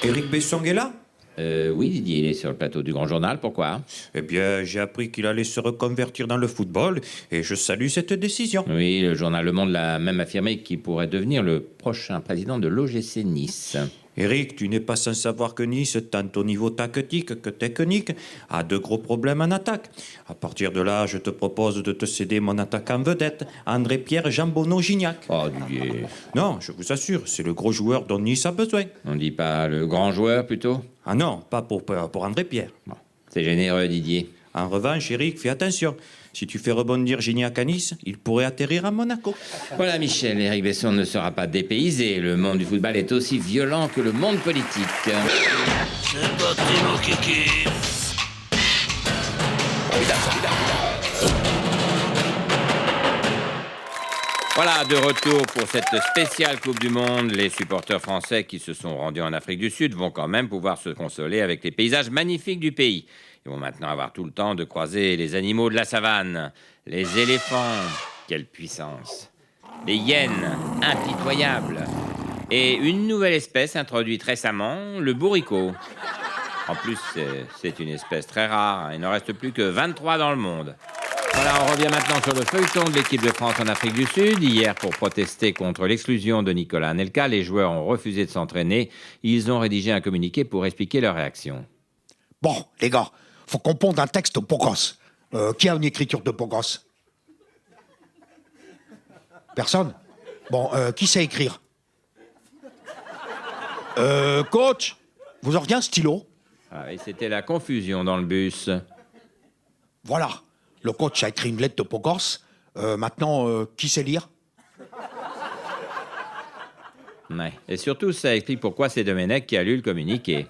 Éric Besson est là? Oui, Didier, il est sur le plateau du Grand Journal. Pourquoi? Eh bien, j'ai appris qu'il allait se reconvertir dans le football et je salue cette décision. Oui, le journal Le Monde l'a même affirmé qu'il pourrait devenir le prochain président de l'OGC Nice. Éric, tu n'es pas sans savoir que Nice, tant au niveau tactique que technique, a de gros problèmes en attaque. À partir de là, je te propose de te céder mon attaquant vedette, André-Pierre Jambonneau-Gignac. Oh, Didier, Non, je vous assure, c'est le gros joueur dont Nice a besoin. on dit pas le grand joueur, plutôt? Ah non, pas pour André-Pierre. Bon, c'est généreux, Didier. En revanche, Éric, fais attention. Si tu fais rebondir Gignac à Nice, il pourrait atterrir à Monaco. Voilà, Michel, Éric Besson ne sera pas dépaysé. Le monde du football est aussi violent que le monde politique. C'est parti, mon kiki. Voilà, de retour pour cette spéciale Coupe du Monde. Les supporters français qui se sont rendus en Afrique du Sud vont quand même pouvoir se consoler avec les paysages magnifiques du pays. Ils vont maintenant avoir tout le temps de croiser les animaux de la savane. Les éléphants, quelle puissance. Les hyènes, impitoyables. Et une nouvelle espèce introduite récemment, le bourricot. En plus, c'est une espèce très rare. Il n'en reste plus que 23 dans le monde. Voilà, on revient maintenant sur le feuilleton de l'équipe de France en Afrique du Sud. Hier, pour protester contre l'exclusion de Nicolas Anelka, les joueurs ont refusé de s'entraîner. Ils ont rédigé un communiqué pour expliquer leur réaction. Bon, les gars, faut qu'on ponde un texte pour gosse. Qui a une écriture de pour gosse? Personne? Bon, qui sait écrire? Coach, vous auriez un stylo? Ah, et c'était la confusion dans le bus. Voilà, le coach a écrit une lettre de pour gosse. Maintenant, qui sait lire? Ouais. Et surtout, ça explique pourquoi c'est Domenech qui a lu le communiqué.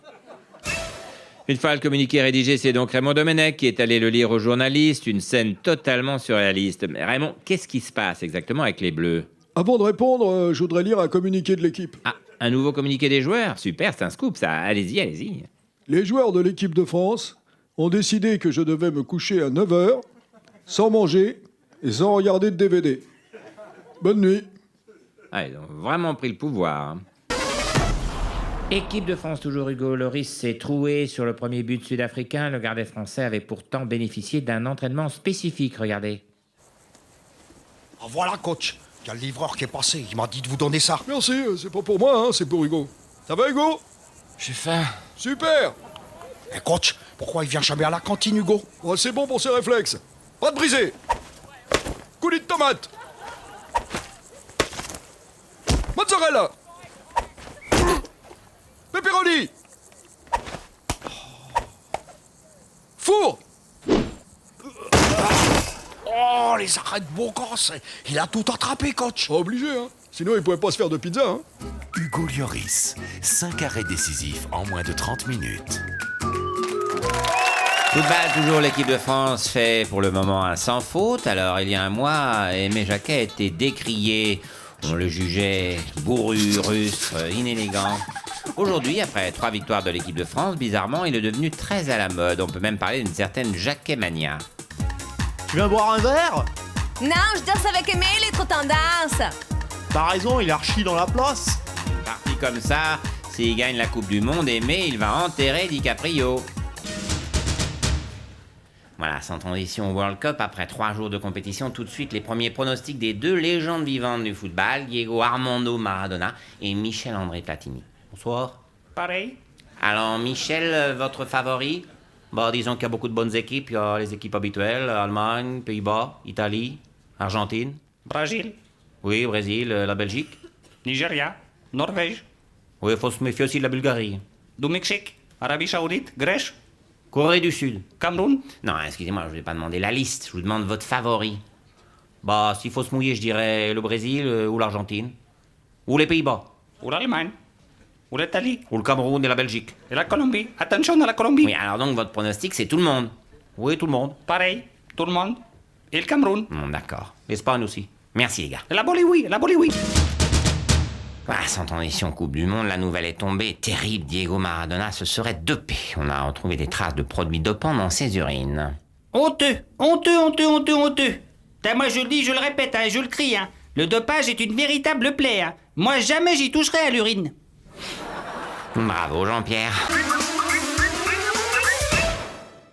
Une fois le communiqué rédigé, c'est donc Raymond Domenech qui est allé le lire aux journalistes. Une scène totalement surréaliste. Mais Raymond, qu'est-ce qui se passe exactement avec les Bleus? Avant de répondre, je voudrais lire un communiqué de l'équipe. Ah, un nouveau communiqué des joueurs? Super, c'est un scoop ça. Allez-y, allez-y. Les joueurs de l'équipe de France ont décidé que je devais me coucher à 9h, sans manger et sans regarder de DVD. Bonne nuit. Ah, ils ont vraiment pris le pouvoir. Hein. Équipe de France, toujours Hugo Lloris s'est troué sur le premier but sud-africain. Le gardien français avait pourtant bénéficié d'un entraînement spécifique, regardez. Ah, voilà, coach, il y a le livreur qui est passé. Il m'a dit de vous donner ça. Merci, c'est pas pour moi, hein, c'est pour Hugo. Ça va, Hugo? J'ai faim. Super. Eh, coach, pourquoi il vient jamais à la cantine, Hugo? Oh, c'est bon pour ses réflexes. Pas de brisé. Coulis de tomate. Mozzarella. Pepperoni. Four. Oh, les arrêts de beau gosse. Il a tout attrapé, coach. Pas obligé, hein. Sinon, il pouvait pas se faire de pizza, hein. Hugo Lloris, 5 arrêts décisifs en moins de 30 minutes. Football, toujours l'équipe de France fait pour le moment un sans faute. Alors, il y a un mois, Aimé Jacquet a été décrié. On le jugeait bourru, rustre, inélégant. Aujourd'hui, après 3 victoires de l'équipe de France, bizarrement, il est devenu très à la mode. On peut même parler d'une certaine Jacquet-mania. Tu viens boire un verre? Non, je danse avec Aimé, il est trop tendance. T'as raison, il est archi dans la place. Parti comme ça, s'il gagne la Coupe du Monde, Aimé, il va enterrer DiCaprio. Voilà, sans transition au World Cup, après 3 jours de compétition, tout de suite les premiers pronostics des 2 légendes vivantes du football, Diego Armando Maradona et Michel-André Platini. Bonsoir. Pareil. Alors, Michel, votre favori? Bah, disons qu'il y a beaucoup de bonnes équipes. Il y a les équipes habituelles, Allemagne, Pays-Bas, Italie, Argentine. Brésil. Oui, Brésil, la Belgique. Nigeria. Norvège. Oui, il faut se méfier aussi de la Bulgarie. Du Mexique. Arabie Saoudite. Grèce. Corée du Sud. Cameroun. Non, excusez-moi, je ne vous ai pas demandé la liste. Je vous demande votre favori. Bah, s'il faut se mouiller, je dirais le Brésil ou l'Argentine. Ou les Pays-Bas. Ou l'Allemagne. Ou l'Italie. Ou le Cameroun et la Belgique. Et la Colombie. Attention à la Colombie. Oui, alors donc votre pronostic, c'est tout le monde. Oui, tout le monde. Pareil. Tout le monde. Et le Cameroun. D'accord. L'Espagne aussi. Merci, les gars. Et la Bolivie. La Bolivie. Voilà, sans transition Coupe du Monde, la nouvelle est tombée. Terrible, Diego Maradona se serait dopé. On a retrouvé des traces de produits dopants dans ses urines. Honteux. Honteux, honteux, honteux, honteux. Moi, je le dis, je le répète, hein, je le crie. Hein. Le dopage est une véritable plaie. Hein. Moi, jamais j'y toucherai à l'urine. Bravo Jean-Pierre.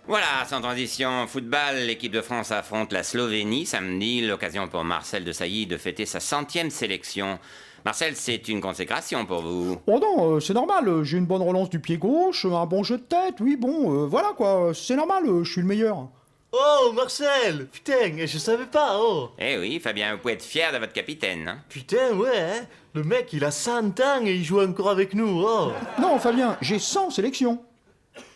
Voilà, sans transition, football, l'équipe de France affronte la Slovénie samedi, l'occasion pour Marcel Desailly de fêter sa 100e sélection. Marcel, c'est une consécration pour vous. Oh non, c'est normal, j'ai une bonne relance du pied gauche, un bon jeu de tête, oui, bon, voilà quoi, c'est normal, je suis le meilleur. Oh, Marcel! Putain, je savais pas, oh! Eh oui, Fabien, vous pouvez être fier de votre capitaine, hein. Putain, ouais, hein? Le mec, il a 100 ans et il joue encore avec nous, oh! Non, Fabien, j'ai 100 sélections.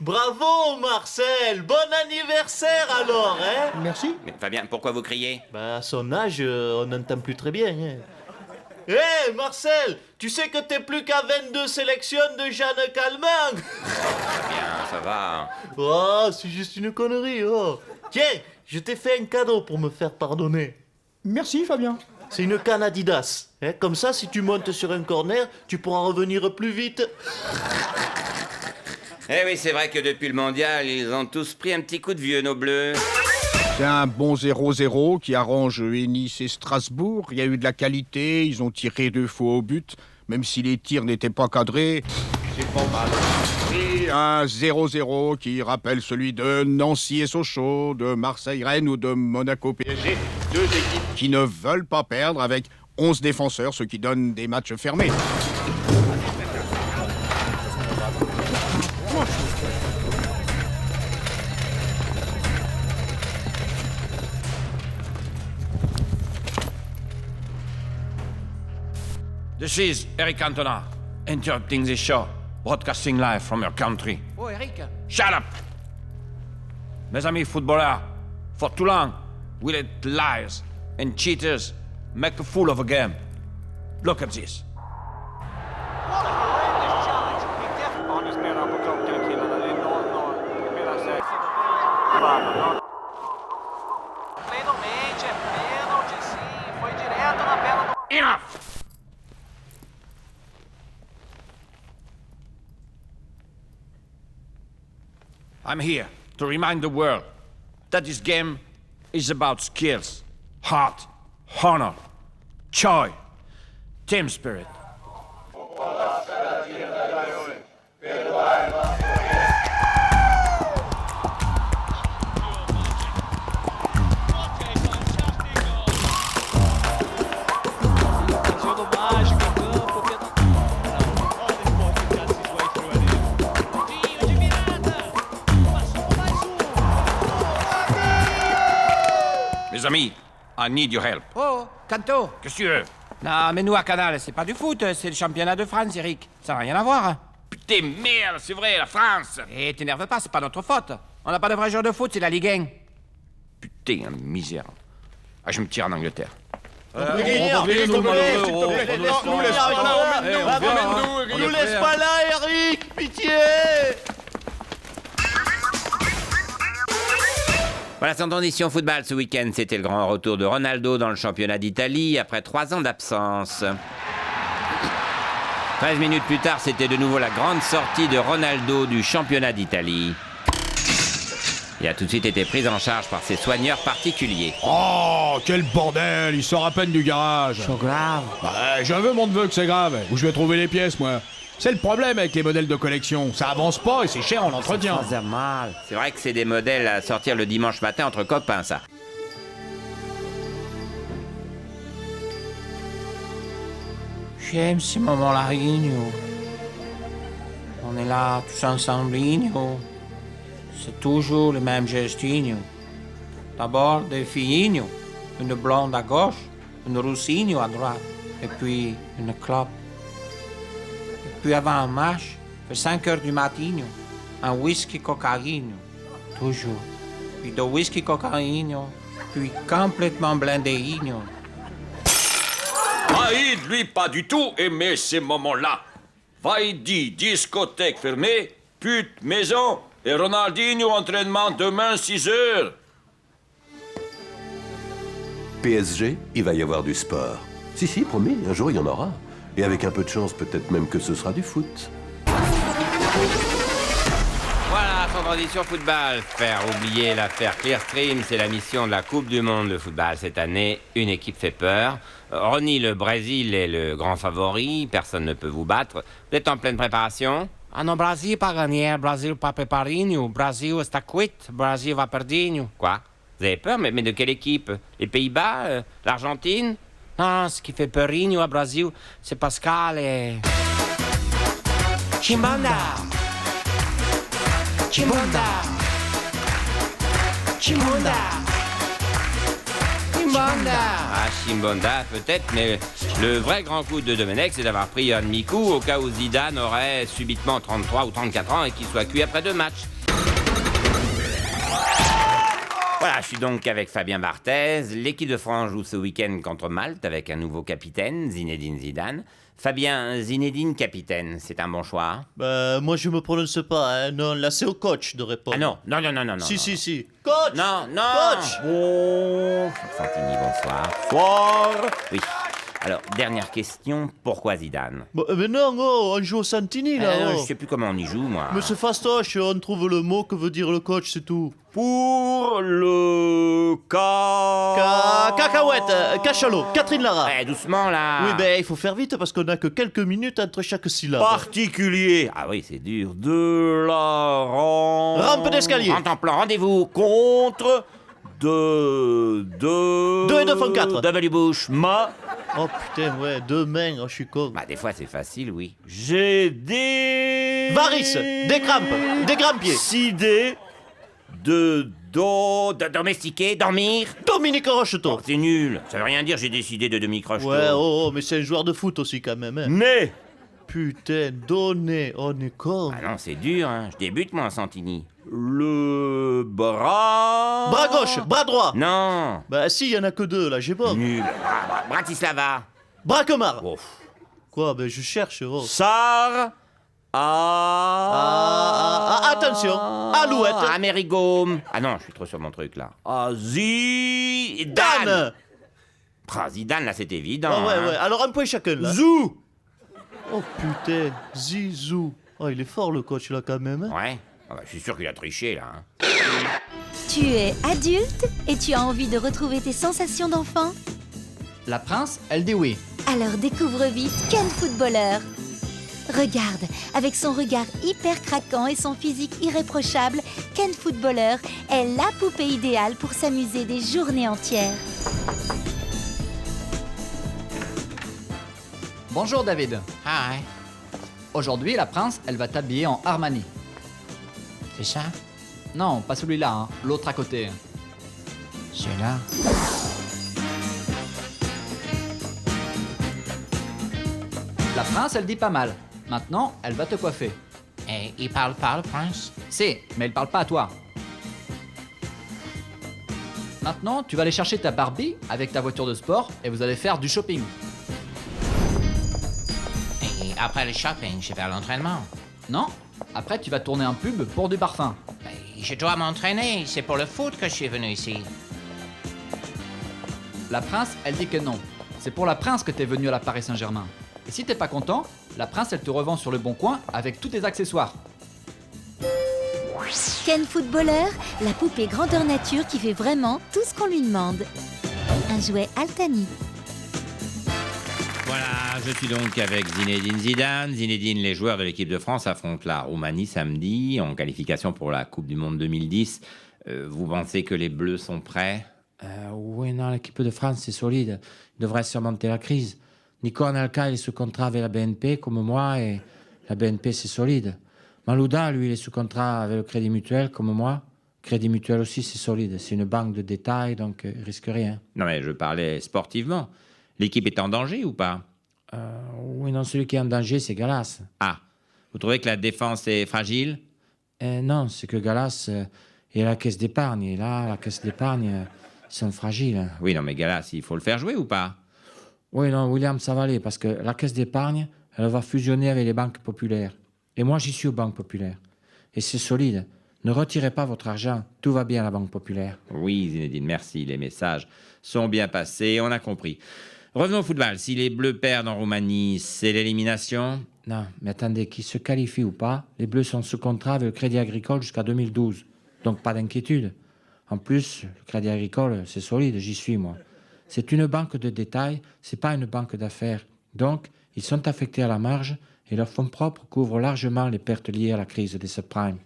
Bravo, Marcel! Bon anniversaire alors, hein? Merci. Mais Fabien, pourquoi vous criez? Bah, à son âge, on n'entend plus très bien, hein? Hé, Marcel! Tu sais que t'es plus qu'à 22 sélections de Jeanne Calment! Fabien, ça va. Oh, c'est juste une connerie, oh! Tiens, je t'ai fait un cadeau pour me faire pardonner. Merci, Fabien. C'est une canne Adidas. Hein, comme ça, si tu montes sur un corner, tu pourras revenir plus vite. Eh oui, c'est vrai que depuis le mondial, ils ont tous pris un petit coup de vieux, nos bleus. C'est un bon 0-0 qui arrange Nice et Strasbourg. Il y a eu de la qualité, ils ont tiré 2 fois au but, même si les tirs n'étaient pas cadrés. C'est pas mal. Et un 0-0 qui rappelle celui de Nancy et Sochaux, de Marseille-Rennes ou de Monaco-PSG. 2 équipes qui ne veulent pas perdre avec 11 défenseurs, ce qui donne des matchs fermés. This is Eric Cantona, interrupting the show, broadcasting live from your country. Oh, Eric. Shut up! Mes amis footballeurs, for too long, we let liars and cheaters make a fool of a game. Look at this. Enough! I'm here to remind the world that this game is about skills, heart, honor, joy, team spirit. Mes amis, I need your help. Oh, Canto. Qu'est-ce que tu veux? Non, mais nous, à Canal, c'est pas du foot, c'est le championnat de France, Eric. Ça n'a rien à voir. Putain, merde, c'est vrai, la France! Et t'énerve pas, c'est pas notre faute. On n'a pas de vrai joueur de foot, c'est la Ligue 1. Putain, misère. Ah, je me tire en Angleterre. Nous laisse pas là, Eric! Pitié! Voilà, sans transition football ce week-end, c'était le grand retour de Ronaldo dans le championnat d'Italie après 3 ans d'absence. 13 minutes plus tard, c'était de nouveau la grande sortie de Ronaldo du championnat d'Italie. Il a tout de suite été pris en charge par ses soigneurs particuliers. Oh, quel bordel, il sort à peine du garage. C'est grave. Bah, je veux mon neveu que c'est grave. Où je vais trouver les pièces, moi? C'est le problème avec les modèles de collection. Ça avance pas et c'est cher en entretien. Ça fait mal. C'est vrai que c'est des modèles à sortir le dimanche matin entre copains, ça. J'aime ces moments-là, Igno. On est là, tous ensemble, Igno. C'est toujours le même geste, Igno. D'abord, des filles, Igno. Une blonde à gauche, une rousse, Igno, à droite. Et puis, une clope. Et puis, avant un match, vers 5 heures du matin, un whisky cocaïne. Toujours. Puis de whisky cocaïne, puis complètement blindé, Igno. Vaïd, lui, pas du tout aimé ces moments-là. Vaïd dit discothèque fermée, pute, maison, et Ronaldinho entraînement demain 6 heures. PSG, il va y avoir du sport. Si, promis, un jour il y en aura. Et avec un peu de chance, peut-être même que ce sera du foot. Voilà, sans transition football. Faire oublier l'affaire Clearstream, c'est la mission de la Coupe du Monde de football cette année. Une équipe fait peur. Ronny, le Brésil est le grand favori. Personne ne peut vous battre. Vous êtes en pleine préparation? Ah non, Brasil pas gagné, Brasil pas préparé, Brasil está cuit, Brasil va perdre. Quoi? Vous avez peur, mais de quelle équipe? Les Pays-Bas? L'Argentine? Non, ce qui fait peur à Brasil, c'est Pascal et... Chimbanda! Chimbanda! Chimbanda! Chimbanda! Ah, Chimbonda, peut-être, mais le vrai grand coup de Domenech, c'est d'avoir pris un demi-coup au cas où Zidane aurait subitement 33 ou 34 ans et qu'il soit cuit après 2 matchs. Voilà, je suis donc avec Fabien Barthez. L'équipe de France joue ce week-end contre Malte avec un nouveau capitaine, Zinedine Zidane. Fabien, Zinedine capitaine, c'est un bon choix? Bah, moi je me prononce pas, hein. Non, là c'est au coach de répondre. Ah non. Si. Coach! Non. Coach! Bon, Santini, bonsoir. Bonsoir. Oui. Alors, dernière question, pourquoi Zidane? Bah, mais non, on joue au Santini là. Je sais plus comment on y joue, moi. Mais c'est fastoche, on trouve le mot que veut dire le coach, c'est tout. Pour le Cacahuète, cachalot, Catherine Lara. Doucement, là. Oui, ben il faut faire vite parce qu'on a que quelques minutes entre chaque syllabe. Particulier. Ah oui, c'est dur. De la rampe d'escalier. Contemplant, rendez-vous contre... Deux et deux font 4. W Bush, Oh putain, ouais, 2 mains, je suis con. Bah, des fois, c'est facile, oui. J'ai des... Varices, des crampes, des grampiers. 6 dés de domestiquer, dormir. Dominique Rocheteau. C'est nul. Ça veut rien dire, j'ai décidé de demi-croche. Ouais, mais c'est un joueur de foot aussi, quand même. Hein. Né. Putain, donné, on est con. Ah non, c'est dur, hein. Je débute, moi, Santini. Le bras... Bras gauche, bras droit. Non. Bah si, il y en a que 2, là, j'ai pas. Nul. Bratislava. Braquemar. Oh. Quoi, ben je cherche, oh. Sar... attention, Alouette. Amerigome. Ah non, je suis trop sur mon truc, là. Zidane. Zidane, là, c'est évident. Oh, ouais. Alors, un point chacun, là. Zou. Oh, putain, Zizou. Oh, il est fort, le coach, là, quand même. Hein. Ouais. Ah bah, je suis sûr qu'il a triché, là. Hein. Tu es adulte et tu as envie de retrouver tes sensations d'enfant? La Prince, elle dit oui. Alors découvre vite Ken Footballer. Regarde, avec son regard hyper craquant et son physique irréprochable, Ken Footballer est la poupée idéale pour s'amuser des journées entières. Bonjour David. Hi. Aujourd'hui, la Prince, elle va t'habiller en Armani. C'est ça? Non, pas celui-là, hein. L'autre à côté. Celui-là? La Prince, elle dit pas mal. Maintenant, elle va te coiffer. Et il parle pas, le prince? Si, mais elle parle pas à toi. Maintenant, tu vas aller chercher ta Barbie avec ta voiture de sport et vous allez faire du shopping. Et après le shopping, je vais à l'entraînement. Non, après tu vas tourner un pub pour du parfum. Je dois m'entraîner, c'est pour le foot que je suis venu ici. La Prince, elle dit que non. C'est pour la Prince que t'es venu à la Paris Saint-Germain. Et si t'es pas content, la Prince, elle te revend sur le bon coin avec tous tes accessoires. Ken Footballer, la poupée grandeur nature qui fait vraiment tout ce qu'on lui demande. Un jouet Altani. Voilà, je suis donc avec Zinedine Zidane. Zinedine, les joueurs de l'équipe de France affrontent la Roumanie samedi en qualification pour la Coupe du Monde 2010. Vous pensez que les Bleus sont prêts? Oui, non, l'équipe de France, c'est solide. Ils devraient surmonter la crise. Nico Anelka, il est sous contrat avec la BNP, comme moi, et la BNP, c'est solide. Malouda, lui, il est sous contrat avec le Crédit Mutuel, comme moi. Crédit Mutuel aussi, c'est solide. C'est une banque de détail, donc il risque rien. Non, mais je parlais sportivement. L'équipe est en danger ou pas? Oui, non, celui qui est en danger, c'est Gallas. Ah, vous trouvez que la défense est fragile? Non, c'est que Gallas, il a la caisse d'épargne. Et là, la caisse d'épargne, ils sont fragiles. Oui, non, mais Gallas, il faut le faire jouer ou pas? Oui, non, William, ça va aller, parce que la caisse d'épargne, elle va fusionner avec les banques populaires. Et moi, j'y suis aux banques populaires. Et c'est solide. Ne retirez pas votre argent. Tout va bien à la Banque Populaire. Oui, Zinedine, merci. Les messages sont bien passés. On a compris. Revenons au football. Si les Bleus perdent en Roumanie, c'est l'élimination? Non, mais attendez, qu'ils se qualifient ou pas, les Bleus sont sous contrat avec le Crédit Agricole jusqu'à 2012. Donc pas d'inquiétude. En plus, le Crédit Agricole, c'est solide, j'y suis, moi. C'est une banque de détail, c'est pas une banque d'affaires. Donc, ils sont affectés à la marge Et leurs fonds propres couvrent largement les pertes liées à la crise des subprimes.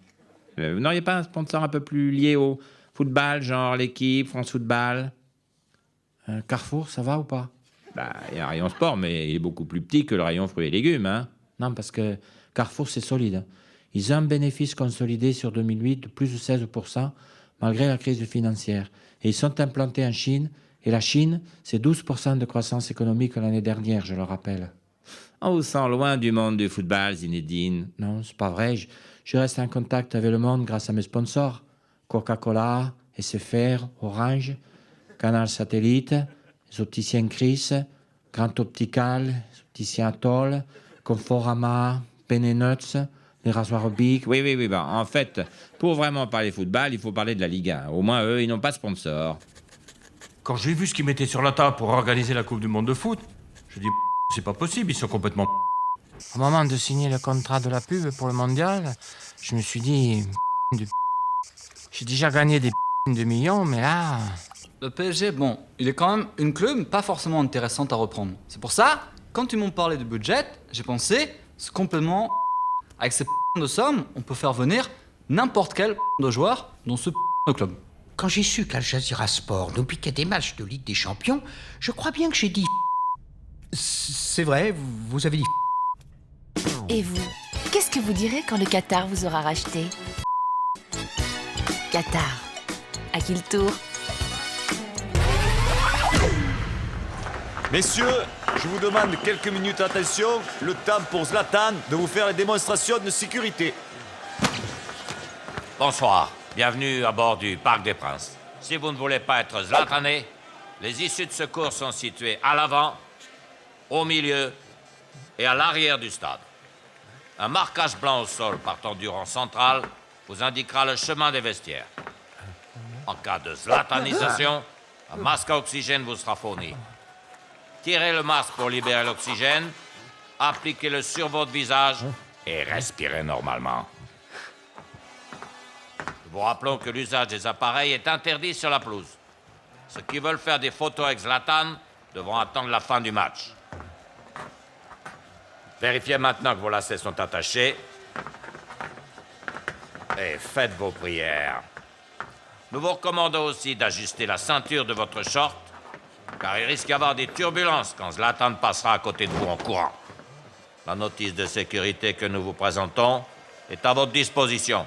Vous n'auriez pas un sponsor un peu plus lié au football, genre l'équipe, France Football? Carrefour, ça va ou pas? Il y a un rayon sport, mais il est beaucoup plus petit que le rayon fruits et légumes, hein. Non, parce que Carrefour, c'est solide. Ils ont un bénéfice consolidé sur 2008 de plus de 16%, malgré la crise financière. Et ils sont implantés en Chine. Et la Chine, c'est 12% de croissance économique l'année dernière, je le rappelle. On vous sent loin du monde du football, Zinedine. Non, c'est pas vrai. Je reste en contact avec le monde grâce à mes sponsors. Coca-Cola, SFR, Orange, Canal Satellite, les opticiens Chris, Grand Optical, les opticiens Atoll, Conforama, Penny Nuts, les rasoirs Bic. Oui. En fait, pour vraiment parler football, il faut parler de la Ligue 1. Au moins, eux, ils n'ont pas de sponsor. Quand j'ai vu ce qu'ils mettaient sur la table pour organiser la Coupe du Monde de foot, je dis c'est pas possible, ils sont complètement. Au moment de signer le contrat de la pub pour le mondial, je me suis dit... J'ai déjà gagné des de millions, mais là... Le PSG, bon, il est quand même une club pas forcément intéressante à reprendre. C'est pour ça, quand ils m'ont parlé de budget, j'ai pensé, c'est complètement... Avec ces de sommes, on peut faire venir n'importe quel de joueur dans ce de club. Quand j'ai su qu'Al Jazeera Sport nous piquait des matchs de Ligue des Champions, je crois bien que j'ai dit... C'est vrai, vous avez dit... Et vous, qu'est-ce que vous direz quand le Qatar vous aura racheté? Qatar, à qui le tour? Messieurs, je vous demande quelques minutes d'attention, le temps pour Zlatan de vous faire les démonstrations de sécurité. Bonsoir, bienvenue à bord du Parc des Princes. Si vous ne voulez pas être zlatané, les issues de secours sont situées à l'avant, au milieu et à l'arrière du stade. Un marquage blanc au sol partant du rang central vous indiquera le chemin des vestiaires. En cas de zlatanisation, un masque à oxygène vous sera fourni. Tirez le masque pour libérer l'oxygène, appliquez-le sur votre visage et respirez normalement. Nous vous rappelons que l'usage des appareils est interdit sur la pelouse. Ceux qui veulent faire des photos avec Zlatan devront attendre la fin du match. Vérifiez maintenant que vos lacets sont attachés et faites vos prières. Nous vous recommandons aussi d'ajuster la ceinture de votre short, car il risque d'y avoir des turbulences quand Zlatan passera à côté de vous en courant. La notice de sécurité que nous vous présentons est à votre disposition.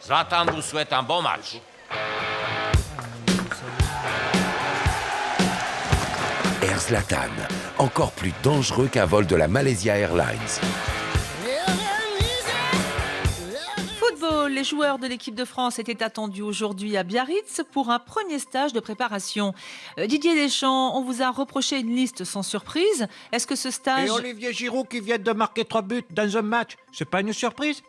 Zlatan vous souhaite un bon match. Air Zlatan, encore plus dangereux qu'un vol de la Malaysia Airlines. Football, les joueurs de l'équipe de France étaient attendus aujourd'hui à Biarritz pour un premier stage de préparation. Didier Deschamps, on vous a reproché une liste sans surprise. Est-ce que ce stage... Et Olivier Giroud qui vient de marquer 3 buts dans un match, c'est pas une surprise?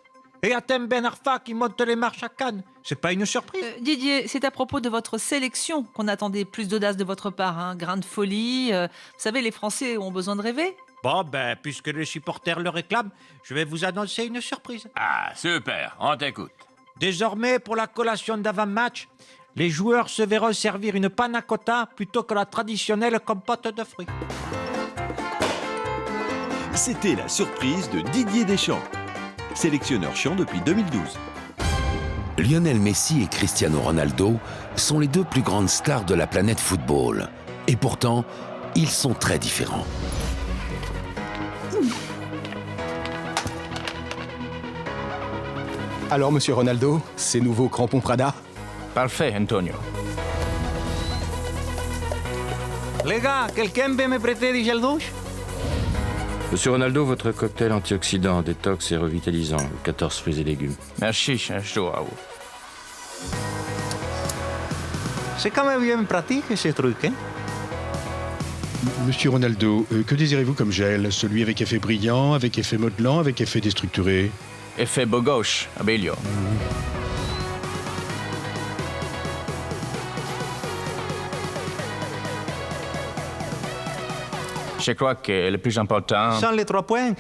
Et Hatem Ben Arfa qui monte les marches à Cannes, c'est pas une surprise? Didier, c'est à propos de votre sélection qu'on attendait plus d'audace de votre part, hein. Grain de folie. Vous savez, les Français ont besoin de rêver. Bon, puisque les supporters le réclament, je vais vous annoncer une surprise. Ah, super, on t'écoute. Désormais, pour la collation d'avant-match, les joueurs se verront servir une panna cotta plutôt que la traditionnelle compote de fruits. C'était la surprise de Didier Deschamps, sélectionneur chiant depuis 2012. Lionel Messi et Cristiano Ronaldo sont les deux plus grandes stars de la planète football. Et pourtant, ils sont très différents. Alors, monsieur Ronaldo, ces nouveaux crampons Prada? Parfait, Antonio. Les gars, quelqu'un peut me prêter du gel douche? Monsieur Ronaldo, votre cocktail antioxydant, détox et revitalisant, 14 fruits et légumes. Merci, chaud à vous. C'est quand même bien pratique, ces trucs, hein? Monsieur Ronaldo, que désirez-vous comme gel? Celui avec effet brillant, avec effet modelant, avec effet déstructuré? Effet beau gauche, Abelio. Je crois que le plus important... Sans les 3 points,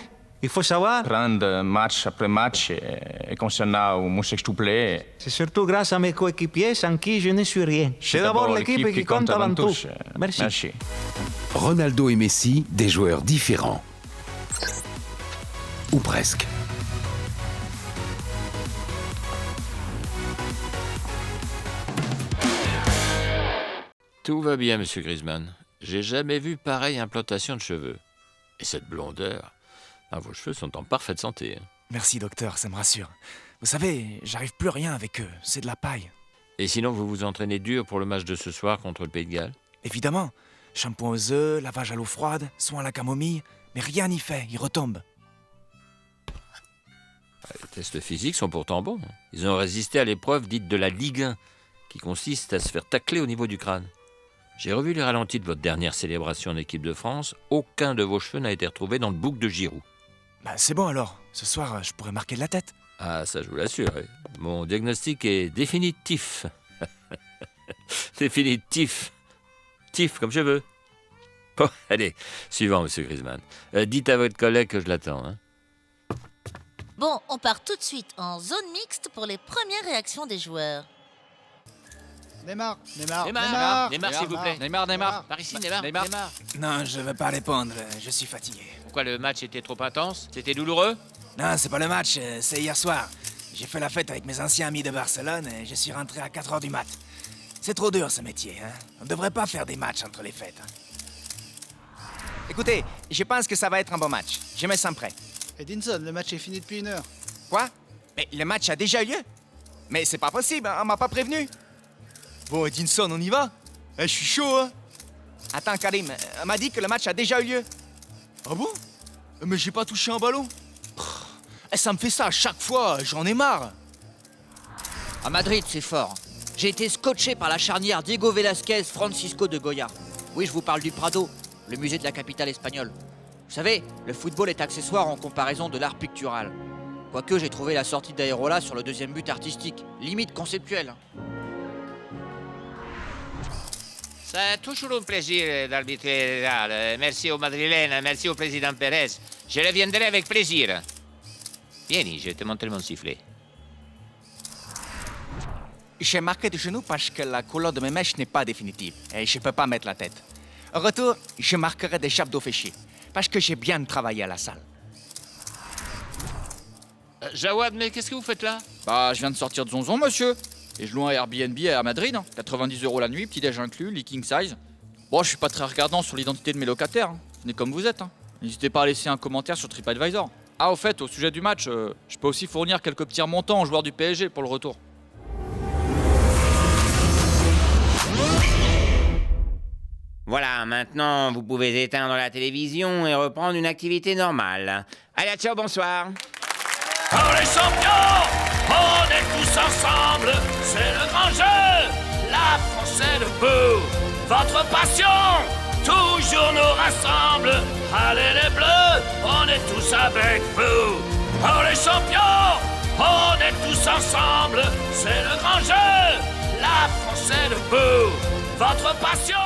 il faut savoir... Prendre match après match et concernant mon sextuplé... C'est surtout grâce à mes coéquipiers sans qui je ne suis rien. C'est d'abord l'équipe qui compte avant tout. Merci. Ronaldo et Messi, des joueurs différents. Ou presque. Tout va bien, monsieur Griezmann. J'ai jamais vu pareille implantation de cheveux. Et cette blondeur. Ah, vos cheveux sont en parfaite santé. Merci, docteur, ça me rassure. Vous savez, j'arrive plus à rien avec eux, c'est de la paille. Et sinon, vous vous entraînez dur pour le match de ce soir contre le Pays de Galles? Évidemment. Shampoing aux œufs, lavage à l'eau froide, soin à la camomille, mais rien n'y fait, il retombe. Les tests physiques sont pourtant bons. Ils ont résisté à l'épreuve dite de la Ligue 1, qui consiste à se faire tacler au niveau du crâne. J'ai revu les ralentis de votre dernière célébration en équipe de France. Aucun de vos cheveux n'a été retrouvé dans le bouc de Giroud. Bah c'est bon alors, ce soir je pourrais marquer de la tête. Ah, ça je vous l'assure. Oui. Mon diagnostic est définitif. Définitif. Tif comme cheveux. Bon, allez, suivant, monsieur Griezmann. Dites à votre collègue que je l'attends. Hein. Bon, on part tout de suite en zone mixte pour les premières réactions des joueurs. Neymar, Neymar, s'il vous plaît. Neymar. Par ici, Neymar. Non, je veux pas répondre, je suis fatigué. Pourquoi le match était trop intense? C'était douloureux? Non, c'est pas le match, c'est hier soir. J'ai fait la fête avec mes anciens amis de Barcelone et je suis rentré à 4h du mat'. C'est trop dur ce métier, hein. On devrait pas faire des matchs entre les fêtes. Hein. Écoutez, je pense que ça va être un bon match. Je me sens prêt. Edinson, le match est fini depuis 1 heure. Quoi? Mais le match a déjà eu lieu? Mais c'est pas possible, on m'a pas prévenu. Bon, Edinson, on y va? Je suis chaud, hein. Attends, Karim, on m'a dit que le match a déjà eu lieu. Ah bon? Mais j'ai pas touché un ballon. Ça me fait ça à chaque fois, j'en ai marre. À Madrid, c'est fort. J'ai été scotché par la charnière Diego Velázquez-Francisco de Goya. Oui, je vous parle du Prado, le musée de la capitale espagnole. Vous savez, le football est accessoire en comparaison de l'art pictural. Quoique j'ai trouvé la sortie d'Aérola sur le deuxième but artistique, limite conceptuelle. C'est toujours un plaisir d'arbitrer là. Merci aux Madrilènes, merci au président Pérez. Je reviendrai avec plaisir. Viens, je vais te montrer mon sifflet. J'ai marqué de genou parce que la couleur de mes mèches n'est pas définitive et je peux pas mettre la tête. Au retour, je marquerai des chapes d'eau fléchées parce que j'ai bien travaillé à la salle. Jawad, mais qu'est-ce que vous faites là? Bah, je viens de sortir de Zonzon, monsieur. Et je loue un Airbnb à Madrid, hein. 90 € la nuit, petit-déj inclus, lit king size. Bon, je suis pas très regardant sur l'identité de mes locataires. Hein. Venez comme vous êtes. Hein. N'hésitez pas à laisser un commentaire sur TripAdvisor. Ah, au fait, au sujet du match, je peux aussi fournir quelques petits remontants aux joueurs du PSG pour le retour. Voilà, maintenant vous pouvez éteindre la télévision et reprendre une activité normale. Allez, ciao, bonsoir. Oh les champions, on est tous ensemble, c'est le grand jeu. La France est debout, votre passion, toujours nous rassemble. Allez les bleus, on est tous avec vous. Oh les champions, on est tous ensemble, c'est le grand jeu. La France est debout, votre passion.